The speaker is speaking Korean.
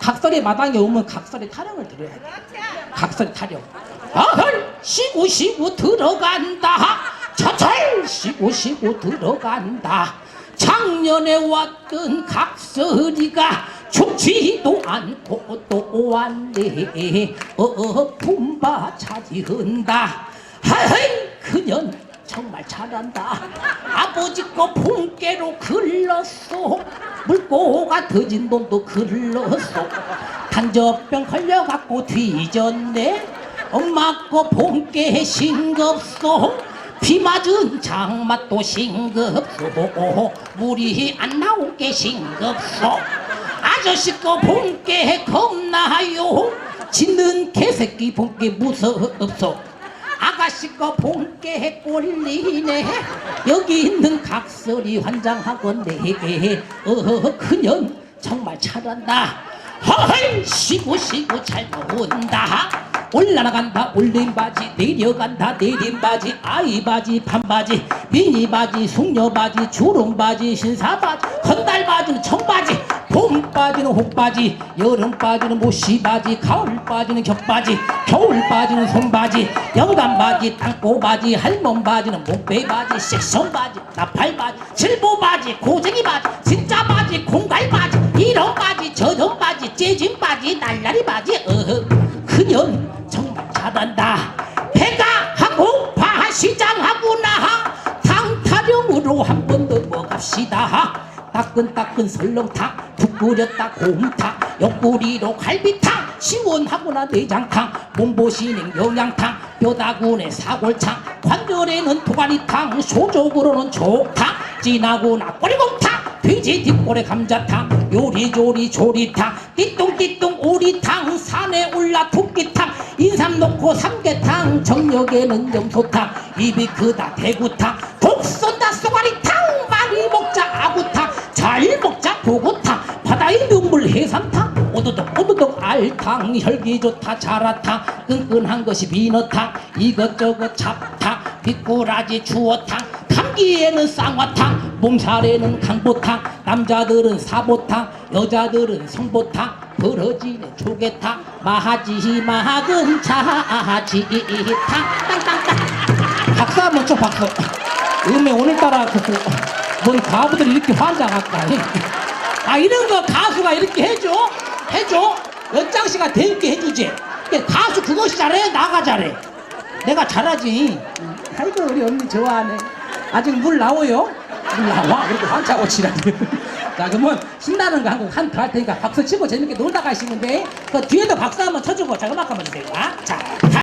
각설이 마당에 오면 각설이 타령을 들어야 돼. 각설이 타령. 아헐 쉬고 쉬고 들어간다. 차철 쉬고 쉬고 들어간다. 작년에 왔던 각설이가 죽지도 않고 또 왔네. 품바 차지한다. 하이 그년 정말 잘한다. 아버지 거 본께로 글렀소. 물고가 터진 돈도 글렀소. 단저병 걸려갖고 뒤졌네. 엄마 거 본께 싱겁소. 비 맞은 장맛도 싱겁소. 물이 안 나오게 싱겁소. 아저씨 거 본께 겁나요. 짖는 개새끼 본께 무섭소. 아가씨 거 본께 꼴리네. 여기 있는 각설이 환장하건 내게 그년 정말 잘한다. 허허이 쉬고 쉬고 잘 나온다. 올라간다 올림바지 내려간다 내림바지 아이바지 반바지 미니바지 숙녀바지 주름바지 신사바지 건달바지는 청바지 봄바지는 혹바지 여름바지는 모시바지 가을바지는 겹바지 겨울바지는 손바지 영감바지 땅꼬바지 할멈바지는 목베바지 섹션바지 나팔바지 질보바지 고쟁이바지 진짜바지 공갈바지 이런바지 저런바지 째진바지 날라리바지 그년 정말 잘한다. 배가 하고파 시장하구나. 당타령으로 한 번 넘어갑시다. 따끈따끈 설렁탕 푹 끓였다 곰탕 옆구리로 갈비탕 시원하구나 내장탕 몸보신행 영양탕 뼈다구네 사골탕 관절에는 도가니탕 소족으로는 족탕 진하구나 꼬리곰탕 돼지 뒷골에 감자탕 요리조리 조리탕 띠똥띠똥 오리탕 산에 올라 토끼탕 인삼 넣고 삼계탕 정력에는 염소탕 입이 크다 대구탕 독 쏜다 쏘가리탕 많이 먹자 아구탕 잘 먹자 고구탕 바다의 눈물 해삼탕 오도독 오도독 알탕 혈기 좋다 자라탕 끈끈한 것이 비너탕 이것저것 잡탕 미꾸라지 주어탕 감기에는 쌍화탕 몸살에는 강보탕 남자들은 사보탕 여자들은 성보탕 벌어지는 조개탕 마하지 마하근 자지탕 땅땅땅 박수 한번 쳐 박수. 음에 오늘따라 뭔 가부들이 이렇게 환장할까. 아 이런 거 가수가 이렇게 해줘 연장씨가 재밌게 해주지. 가수 그것이 잘해 나가 잘해. 내가 잘하지. 아이고 우리 언니 좋아하네. 아직 물 나오요? 물 나와? 이렇게 환차고 치라니. 자 그러면 신나는 거 한 거 할 테니까 박수 치고 재밌게 놀다 가시면 돼. 그 뒤에도 박수 한번 쳐주고 자 음악 한번 주세요. 자